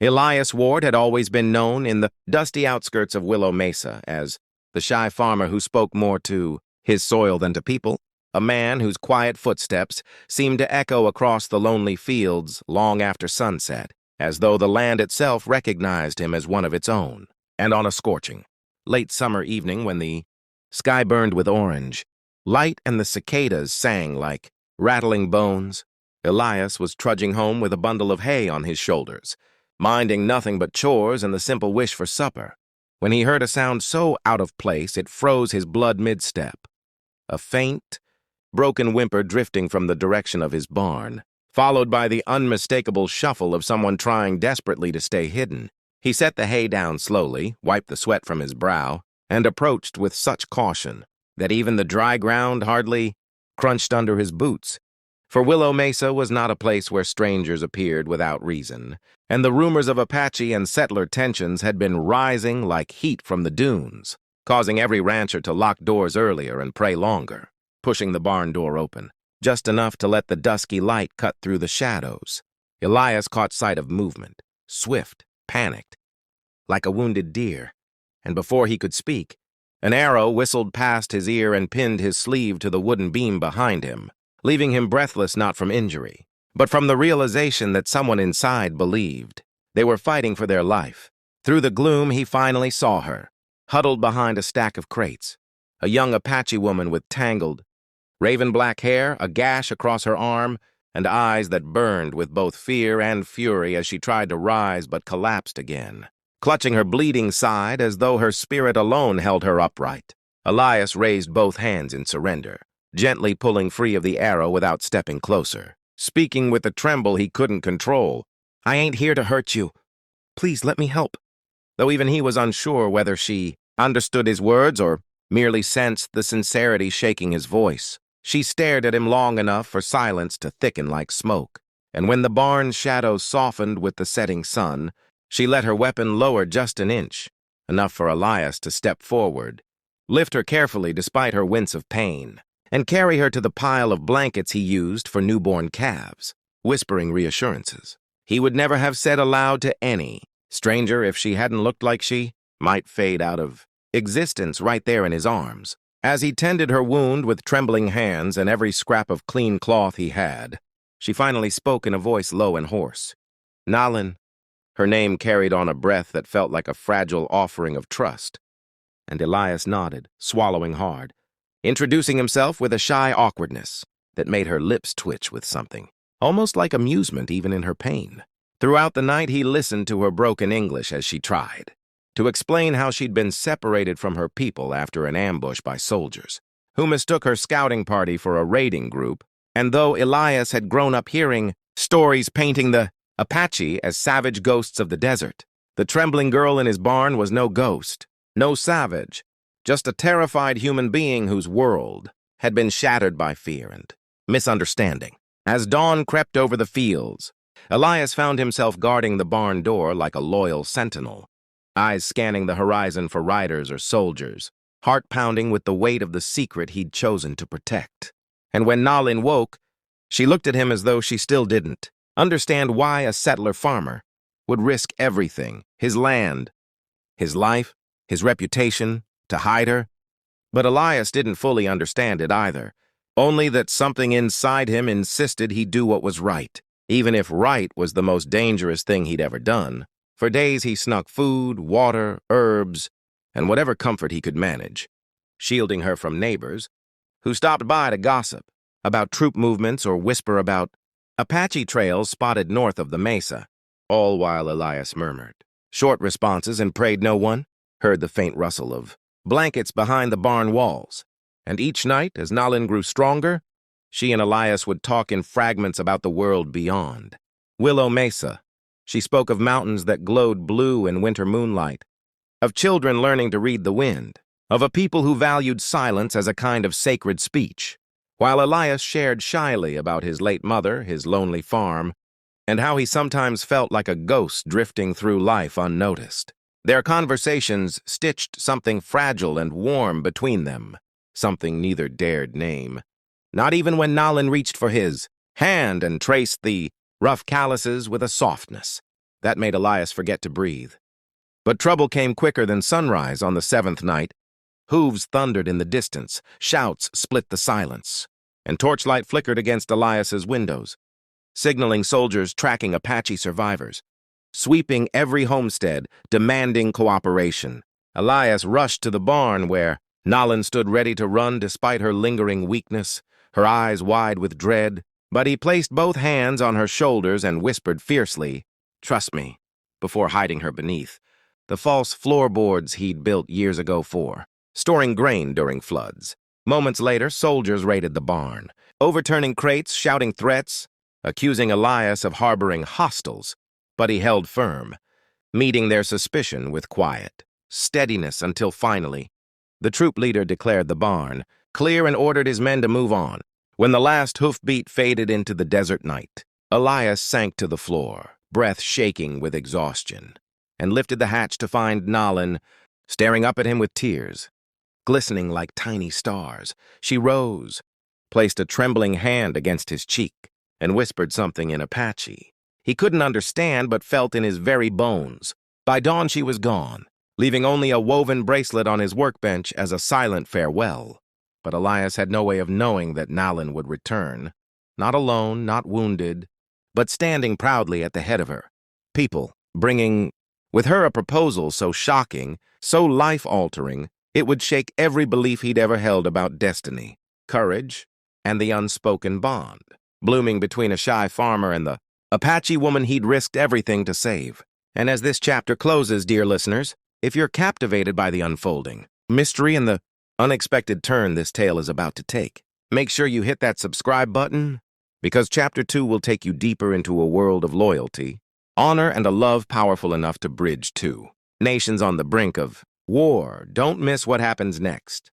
Elias Ward had always been known in the dusty outskirts of Willow Mesa as the shy farmer who spoke more to his soil than to people, a man whose quiet footsteps seemed to echo across the lonely fields long after sunset, as though the land itself recognized him as one of its own. And on a scorching, late summer evening when the sky burned with orange, light and the cicadas sang like rattling bones, Elias was trudging home with a bundle of hay on his shoulders, minding nothing but chores and the simple wish for supper, when he heard a sound so out of place it froze his blood mid-step. A faint, broken whimper drifting from the direction of his barn, followed by the unmistakable shuffle of someone trying desperately to stay hidden. He set the hay down slowly, wiped the sweat from his brow, and approached with such caution that even the dry ground hardly crunched under his boots. For Willow Mesa was not a place where strangers appeared without reason, and the rumors of Apache and settler tensions had been rising like heat from the dunes, causing every rancher to lock doors earlier and pray longer, pushing the barn door open, just enough to let the dusky light cut through the shadows. Elias caught sight of movement, swift, panicked, like a wounded deer, and before he could speak, an arrow whistled past his ear and pinned his sleeve to the wooden beam behind him, leaving him breathless not from injury, but from the realization that someone inside believed they were fighting for their life. Through the gloom, he finally saw her, huddled behind a stack of crates, a young Apache woman with tangled, raven-black hair, a gash across her arm, and eyes that burned with both fear and fury as she tried to rise but collapsed again, clutching her bleeding side as though her spirit alone held her upright. Elias raised both hands in surrender, gently pulling free of the arrow without stepping closer, speaking with a tremble he couldn't control. "I ain't here to hurt you. Please let me help." Though even he was unsure whether she understood his words or merely sensed the sincerity shaking his voice. She stared at him long enough for silence to thicken like smoke, and when the barn's shadows softened with the setting sun, she let her weapon lower just an inch, enough for Elias to step forward, lift her carefully despite her wince of pain, and carry her to the pile of blankets he used for newborn calves, whispering reassurances he would never have said aloud to any stranger if she hadn't looked like she might fade out of existence right there in his arms. As he tended her wound with trembling hands and every scrap of clean cloth he had, she finally spoke in a voice low and hoarse. "Nalin." Her name carried on a breath that felt like a fragile offering of trust, and Elias nodded, swallowing hard, introducing himself with a shy awkwardness that made her lips twitch with something, almost like amusement even in her pain. Throughout the night he listened to her broken English as she tried to explain how she'd been separated from her people after an ambush by soldiers, who mistook her scouting party for a raiding group, and though Elias had grown up hearing stories painting the Apache as savage ghosts of the desert, the trembling girl in his barn was no ghost, no savage, just a terrified human being whose world had been shattered by fear and misunderstanding. As dawn crept over the fields, Elias found himself guarding the barn door like a loyal sentinel, eyes scanning the horizon for riders or soldiers, heart pounding with the weight of the secret he'd chosen to protect. And when Nalin woke, she looked at him as though she still didn't understand why a settler farmer would risk everything, his land, his life, his reputation, to hide her. But Elias didn't fully understand it either, only that something inside him insisted he do what was right, even if right was the most dangerous thing he'd ever done. For days he snuck food, water, herbs, and whatever comfort he could manage, shielding her from neighbors who stopped by to gossip about troop movements or whisper about Apache trails spotted north of the mesa, all while Elias murmured short responses and prayed no one heard the faint rustle of blankets behind the barn walls. And each night, as Nalin grew stronger, she and Elias would talk in fragments about the world beyond. Willow Mesa. She spoke of mountains that glowed blue in winter moonlight, of children learning to read the wind, of a people who valued silence as a kind of sacred speech, while Elias shared shyly about his late mother, his lonely farm, and how he sometimes felt like a ghost drifting through life unnoticed. Their conversations stitched something fragile and warm between them, something neither dared name, not even when Nalin reached for his hand and traced the rough calluses with a softness That made Elias forget to breathe. But trouble came quicker than sunrise on the seventh night. Hooves thundered in the distance, shouts split the silence, and torchlight flickered against Elias's windows, signaling soldiers tracking Apache survivors, sweeping every homestead, demanding cooperation. Elias rushed to the barn where Nalin stood ready to run despite her lingering weakness, her eyes wide with dread, but he placed both hands on her shoulders and whispered fiercely, "Trust me," before hiding her beneath the false floorboards he'd built years ago storing grain during floods. Moments later, soldiers raided the barn, overturning crates, shouting threats, accusing Elias of harboring hostiles. But he held firm, meeting their suspicion with quiet steadiness until finally, the troop leader declared the barn clear and ordered his men to move on. When the last hoofbeat faded into the desert night, Elias sank to the floor, breath shaking with exhaustion, and lifted the hatch to find Nalin staring up at him with tears, glistening like tiny stars. She rose, placed a trembling hand against his cheek, and whispered something in Apache. He couldn't understand but felt in his very bones. By dawn she was gone, leaving only a woven bracelet on his workbench as a silent farewell. But Elias had no way of knowing that Nalin would return, not alone, not wounded, but standing proudly at the head of her people, bringing with her a proposal so shocking, so life-altering, it would shake every belief he'd ever held about destiny, courage, and the unspoken bond, blooming between a shy farmer and the Apache woman he'd risked everything to save. And as this chapter closes, dear listeners, if you're captivated by the unfolding mystery and the unexpected turn this tale is about to take, make sure you hit that subscribe button, because Chapter 2 will take you deeper into a world of loyalty, honor, and a love powerful enough to bridge two nations on the brink of war. Don't miss what happens next.